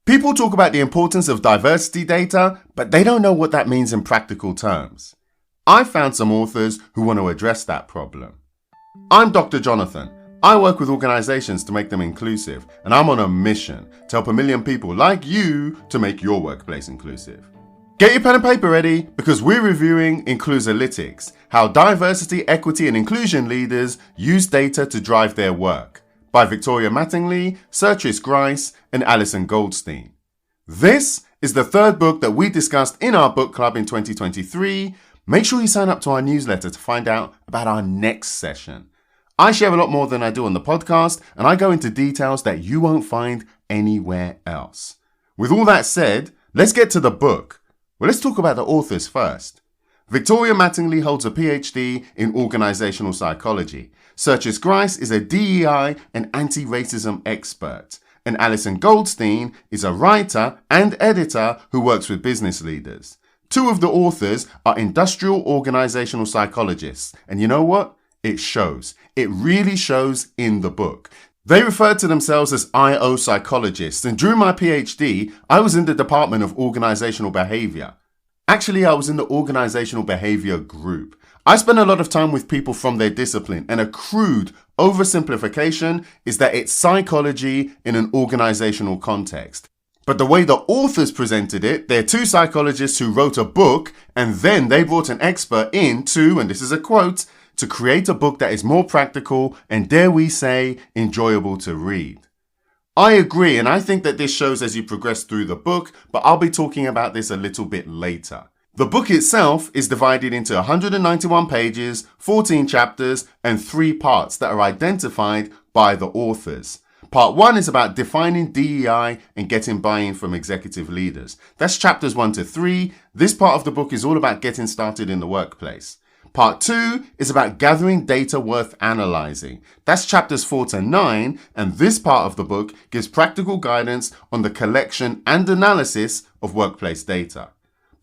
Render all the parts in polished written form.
People talk about the importance of diversity data, but they don't know what that means in practical terms. I've found some authors who want to address that problem. I'm Dr. Jonathan. I work with organizations to make them inclusive, and I'm on a mission to help 1 million people like you to make your workplace inclusive. Get your pen and paper ready because we're reviewing Inclusalytics, how diversity, equity, and inclusion leaders use data to drive their work, by Victoria Mattingly, Sertris Grice, and Alison Goldstein. This is the third book that we discussed in our book club in 2023. Make sure you sign up to our newsletter to find out about our next session. I share a lot more than I do on the podcast, and I go into details that you won't find anywhere else. With all that said, let's get to the book. Well, let's talk about the authors first. Victoria Mattingly holds a PhD in organizational psychology. Sertris Grice is a DEI and anti-racism expert. And Alison Goldstein is a writer and editor who works with business leaders. Two of the authors are industrial organizational psychologists. And you know what? It shows. It really shows in the book. They refer to themselves as IO psychologists, and during my PhD, I was in the Department of Organizational Behavior. Actually, I was in the Organizational Behavior group. I spent a lot of time with people from their discipline, and a crude oversimplification is that it's psychology in an organizational context. But the way the authors presented it, they're two psychologists who wrote a book, and then they brought an expert in to, and this is a quote, to create a book that is more practical and, dare we say, enjoyable to read. I agree, and I think that this shows as you progress through the book, but I'll be talking about this a little bit later. The book itself is divided into 191 pages, 14 chapters, and 3 parts that are identified by the authors. Part 1 is about defining DEI and getting buy-in from executive leaders. That's chapters 1 to 3. This part of the book is all about getting started in the workplace. Part 2 is about gathering data worth analyzing. That's chapters 4 to 9, and this part of the book gives practical guidance on the collection and analysis of workplace data.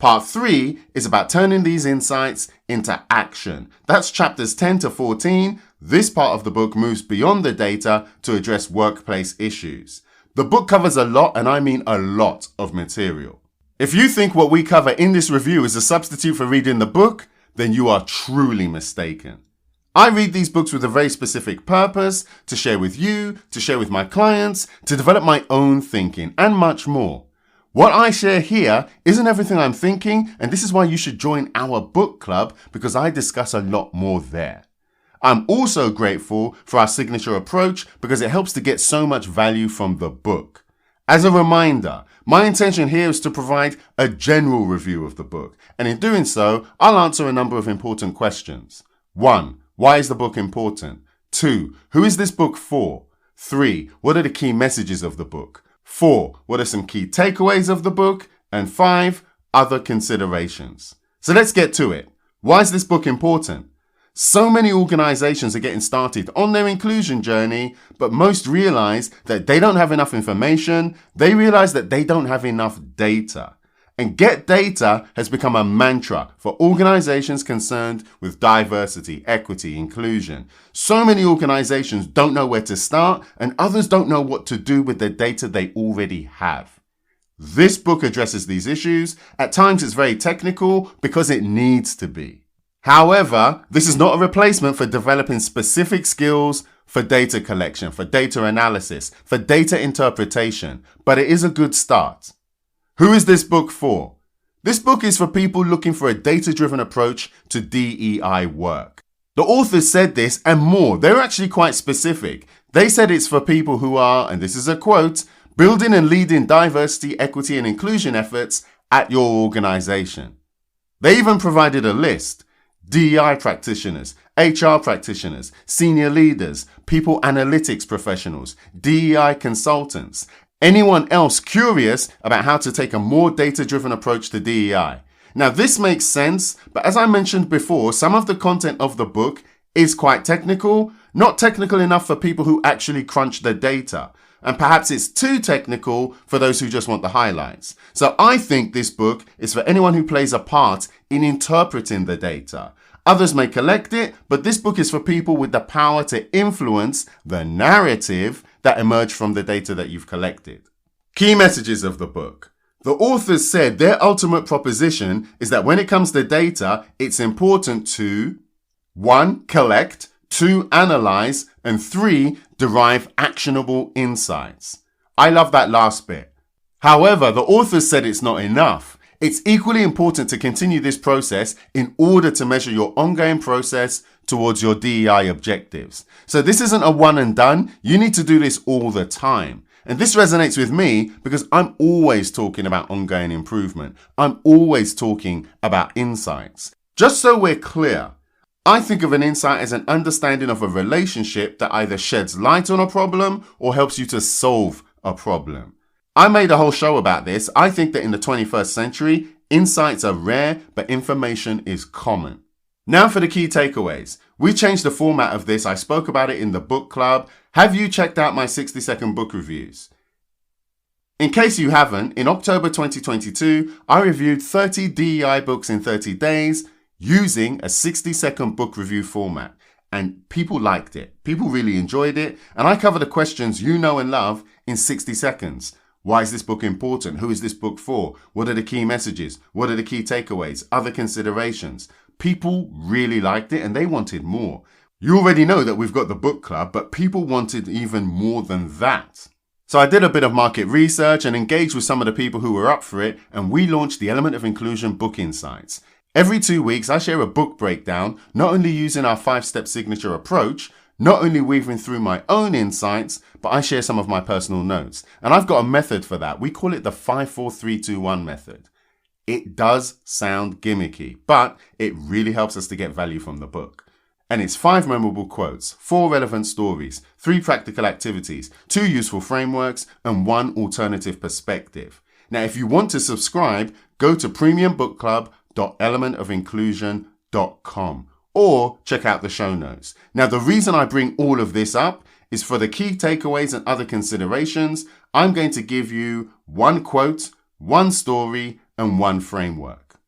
Part 3 is about turning these insights into action. That's chapters 10 to 14. This part of the book moves beyond the data to address workplace issues. The book covers a lot, and I mean a lot, of material. If you think what we cover in this review is a substitute for reading the book, then you are truly mistaken. I read these books with a very specific purpose, to share with you, to share with my clients, to develop my own thinking, and much more. What I share here isn't everything I'm thinking, and this is why you should join our book club, because I discuss a lot more there. I'm also grateful for our signature approach because it helps to get so much value from the book. As a reminder, my intention here is to provide a general review of the book, and in doing so, I'll answer a number of important questions. 1. Why is the book important? 2. Who is this book for? 3. What are the key messages of the book? 4. What are some key takeaways of the book? And 5. Other considerations. So let's get to it. Why is this book important? So many organizations are getting started on their inclusion journey, but most realize that they don't have enough information. They realize that they don't have enough data. And get data has become a mantra for organizations concerned with diversity, equity, inclusion. So many organizations don't know where to start, and others don't know what to do with the data they already have. This book addresses these issues. At times it's very technical because it needs to be. However, this is not a replacement for developing specific skills for data collection, for data analysis, for data interpretation, but it is a good start. Who is this book for? This book is for people looking for a data-driven approach to DEI work. The authors said this and more. They're actually quite specific. They said it's for people who are, and this is a quote, building and leading diversity, equity, and inclusion efforts at your organization. They even provided a list. DEI practitioners, HR practitioners, senior leaders, people analytics professionals, DEI consultants, anyone else curious about how to take a more data-driven approach to DEI. Now, this makes sense, but as I mentioned before, some of the content of the book is quite technical, not technical enough for people who actually crunch the data. And perhaps it's too technical for those who just want the highlights. So I think this book is for anyone who plays a part in interpreting the data. Others may collect it, but this book is for people with the power to influence the narrative that emerged from the data that you've collected. Key messages of the book. The authors said their ultimate proposition is that when it comes to data, it's important to 1. Collect, 2. Analyze, and 3. Derive actionable insights. I love that last bit. However, the authors said it's not enough. It's equally important to continue this process in order to measure your ongoing process towards your DEI objectives. So this isn't a one and done. You need to do this all the time. And this resonates with me because I'm always talking about ongoing improvement. I'm always talking about insights. Just so we're clear, I think of an insight as an understanding of a relationship that either sheds light on a problem or helps you to solve a problem. I made a whole show about this. I think that in the 21st century, insights are rare, but information is common. Now for the key takeaways. We changed the format of this. I spoke about it in the book club. Have you checked out my 60-second book reviews? In case you haven't, in October 2022, I reviewed 30 DEI books in 30 days using a 60-second book review format. And people liked it. People really enjoyed it. And I cover the questions you know and love in 60 seconds. Why is this book important? Who is this book for? What are the key messages? What are the key takeaways? Other considerations? People really liked it and they wanted more. You already know that we've got the book club, but people wanted even more than that. So I did a bit of market research and engaged with some of the people who were up for it, and we launched the Element of Inclusion Book Insights. Every 2 weeks, I share a book breakdown, not only using our 5-step signature approach, not only weaving through my own insights, but I share some of my personal notes. And I've got a method for that. We call it the 5-4-3-2-1 method. It does sound gimmicky, but it really helps us to get value from the book. And it's 5 memorable quotes, 4 relevant stories, 3 practical activities, 2 useful frameworks, and 1 alternative perspective. Now, if you want to subscribe, go to premiumbookclub.elementofinclusion.com or check out the show notes. Now, the reason I bring all of this up is for the key takeaways and other considerations. I'm going to give you 1 quote, 1 story, and 1 framework.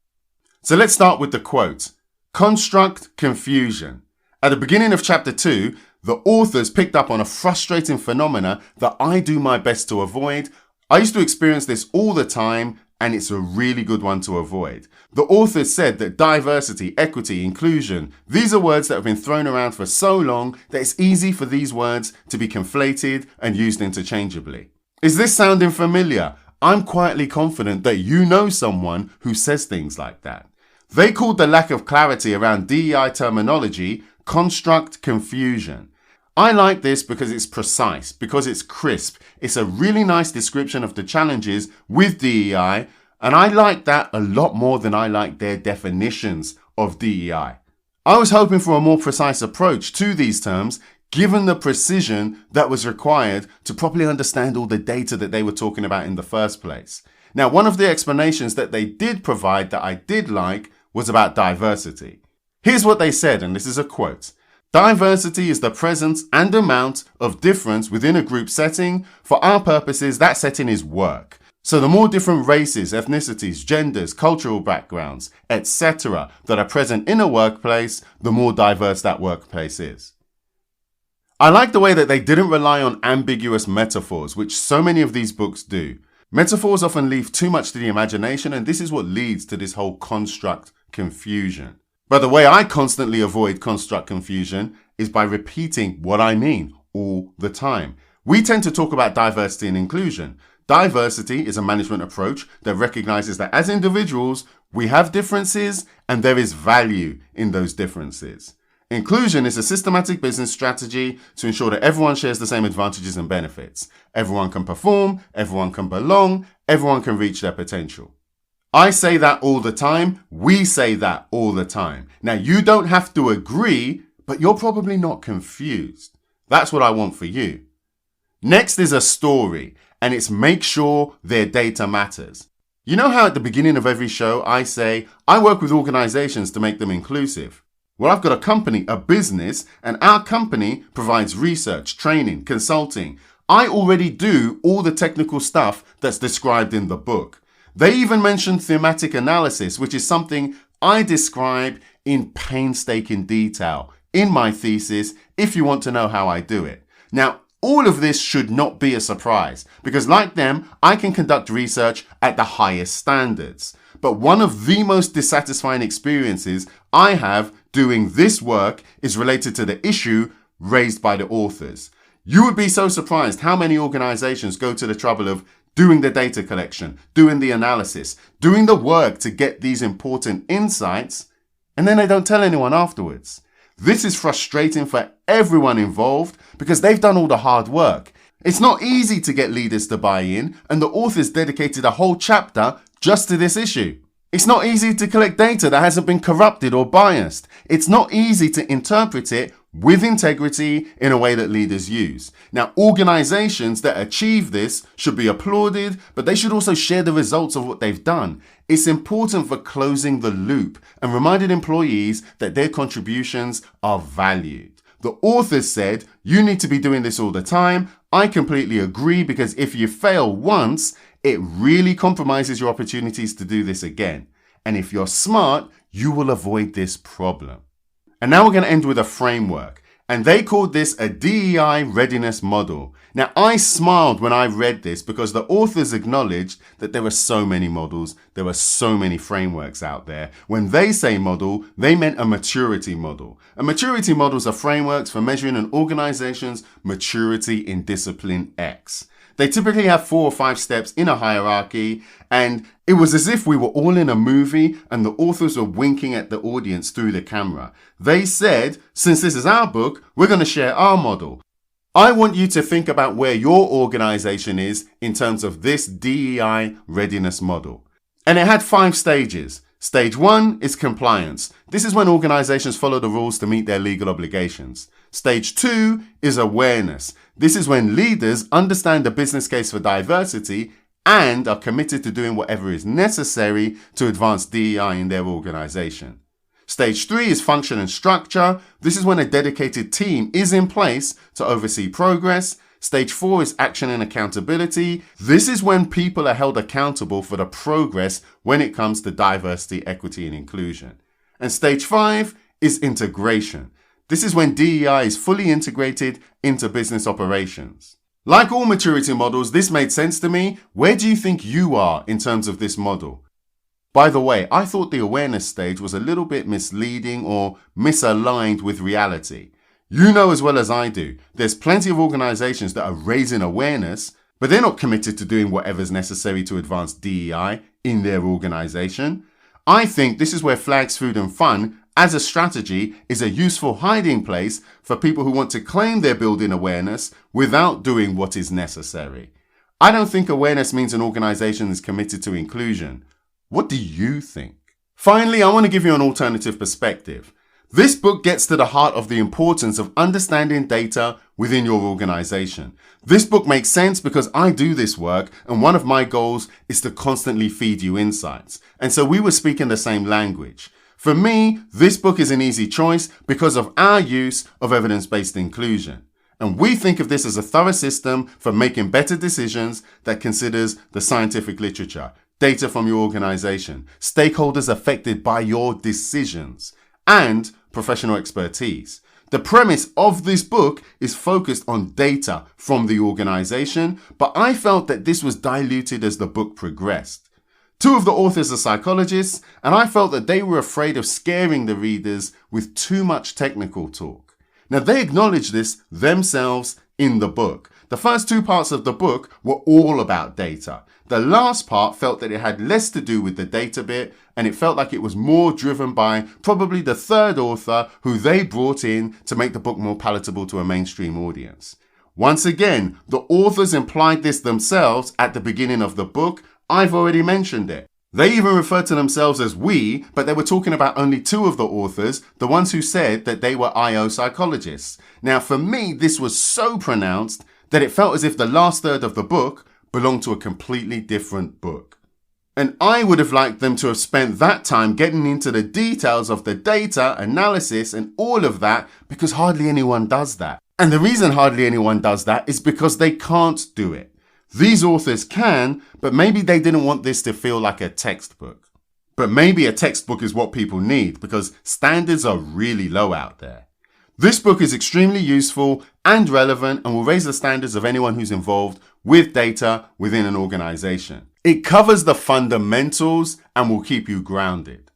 So let's start with the quote. Construct confusion. At the beginning of chapter 2, the authors picked up on a frustrating phenomena that I do my best to avoid. I used to experience this all the time, and it's a really good one to avoid. The authors said that diversity, equity, inclusion, these are words that have been thrown around for so long that it's easy for these words to be conflated and used interchangeably. Is this sounding familiar? I'm quietly confident that you know someone who says things like that. They called the lack of clarity around DEI terminology construct confusion. I like this because it's precise, because it's crisp. It's a really nice description of the challenges with DEI, and I like that a lot more than I like their definitions of DEI. I was hoping for a more precise approach to these terms, given the precision that was required to properly understand all the data that they were talking about in the first place. Now, one of the explanations that they did provide that I did like was about diversity. Here's what they said, and this is a quote. Diversity is the presence and amount of difference within a group setting. For our purposes, that setting is work. So the more different races, ethnicities, genders, cultural backgrounds, etc. that are present in a workplace, the more diverse that workplace is. I like the way that they didn't rely on ambiguous metaphors, which so many of these books do. Metaphors often leave too much to the imagination, and this is what leads to this whole construct confusion. But the way I constantly avoid construct confusion is by repeating what I mean all the time. We tend to talk about diversity and inclusion. Diversity is a management approach that recognizes that as individuals, we have differences and there is value in those differences. Inclusion is a systematic business strategy to ensure that everyone shares the same advantages and benefits. Everyone can perform, everyone can belong, everyone can reach their potential. I say that all the time. We say that all the time. Now, you don't have to agree, but you're probably not confused. That's what I want for you. Next is a story, and it's make sure their data matters. You know how at the beginning of every show I say, I work with organizations to make them inclusive. Well, I've got a company, a business, and our company provides research, training, consulting. I already do all the technical stuff that's described in the book. They even mentioned thematic analysis, which is something I describe in painstaking detail in my thesis if you want to know how I do it. Now, All of this should not be a surprise because, like them, I can conduct research at the highest standards. But one of the most dissatisfying experiences I have doing this work is related to the issue raised by the authors. You would be so surprised how many organizations go to the trouble of doing the data collection, doing the analysis, doing the work to get these important insights, and then they don't tell anyone afterwards. This is frustrating for everyone involved because they've done all the hard work. It's not easy to get leaders to buy in, and the authors dedicated a whole chapter just to this issue. It's not easy to collect data that hasn't been corrupted or biased. It's not easy to interpret it with integrity in a way that leaders use. Now, organizations that achieve this should be applauded, but they should also share the results of what they've done. It's important for closing the loop and reminding employees that their contributions are valued. The authors said, you need to be doing this all the time. I completely agree because if you fail once, it really compromises your opportunities to do this again. And if you're smart, you will avoid this problem. And now we're going to end with a framework. And they called this a DEI readiness model. Now, I smiled when I read this because the authors acknowledged that there are so many models, there are so many frameworks out there. When they say model, they meant a maturity model. And maturity models are frameworks for measuring an organization's maturity in discipline X. They typically have 4 or 5 steps in a hierarchy, and it was as if we were all in a movie and the authors were winking at the audience through the camera. They said, since this is our book, we're going to share our model. I want you to think about where your organization is in terms of this DEI readiness model. And it had 5 stages. Stage 1 is compliance. This is when organizations follow the rules to meet their legal obligations. Stage 2 is awareness. This is when leaders understand the business case for diversity and are committed to doing whatever is necessary to advance DEI in their organization. Stage 3 is function and structure. This is when a dedicated team is in place to oversee progress. Stage 4 is action and accountability. This is when people are held accountable for the progress when it comes to diversity, equity, and inclusion. And stage 5 is integration. This is when DEI is fully integrated into business operations. Like all maturity models, this made sense to me. Where do you think you are in terms of this model? By the way, I thought the awareness stage was a little bit misleading or misaligned with reality. You know as well as I do, there's plenty of organizations that are raising awareness, but they're not committed to doing whatever's necessary to advance DEI in their organization. I think this is where Flags Food and Fun as a strategy is a useful hiding place for people who want to claim they're building awareness without doing what is necessary. I don't think awareness means an organization is committed to inclusion. What do you think? Finally, I want to give you an alternative perspective. This book gets to the heart of the importance of understanding data within your organization. This book makes sense because I do this work, and one of my goals is to constantly feed you insights. And so we were speaking the same language. For me, this book is an easy choice because of our use of evidence-based inclusion. And we think of this as a thorough system for making better decisions that considers the scientific literature, data from your organization, stakeholders affected by your decisions, and professional expertise. The premise of this book is focused on data from the organization, but I felt that this was diluted as the book progressed. 2 of the authors are psychologists, and I felt that they were afraid of scaring the readers with too much technical talk. Now, they acknowledge this themselves in the book. The first 2 parts of the book were all about data. The last part felt that it had less to do with the data bit, and it felt like it was more driven by probably the 3rd author who they brought in to make the book more palatable to a mainstream audience. Once again, the authors implied this themselves at the beginning of the book. I've already mentioned it. They even referred to themselves as we, but they were talking about only 2 of the authors, the ones who said that they were IO psychologists. Now, for me, this was so pronounced that it felt as if the last third of the book belonged to a completely different book. And I would have liked them to have spent that time getting into the details of the data, analysis, and all of that, because hardly anyone does that. And the reason hardly anyone does that is because they can't do it. These authors can, but maybe they didn't want this to feel like a textbook. But maybe a textbook is what people need because standards are really low out there. This book is extremely useful and relevant and will raise the standards of anyone who's involved with data within an organization. It covers the fundamentals and will keep you grounded.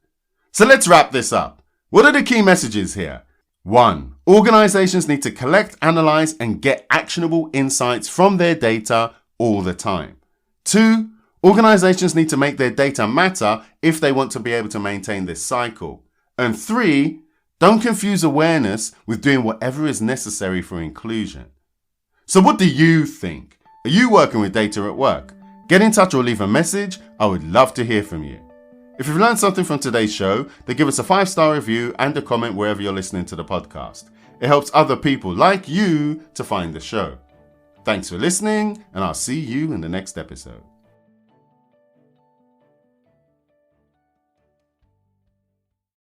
So let's wrap this up. What are the key messages here? 1. Organizations need to collect, analyze, and get actionable insights from their data all the time. 2. Organizations need to make their data matter if they want to be able to maintain this cycle. And 3. Don't confuse awareness with doing whatever is necessary for inclusion. So what do you think? Are you working with data at work? Get in touch or leave a message. I would love to hear from you. If you've learned something from today's show, then give us a 5-star review and a comment wherever you're listening to the podcast. It helps other people like you to find the show. Thanks for listening, and I'll see you in the next episode.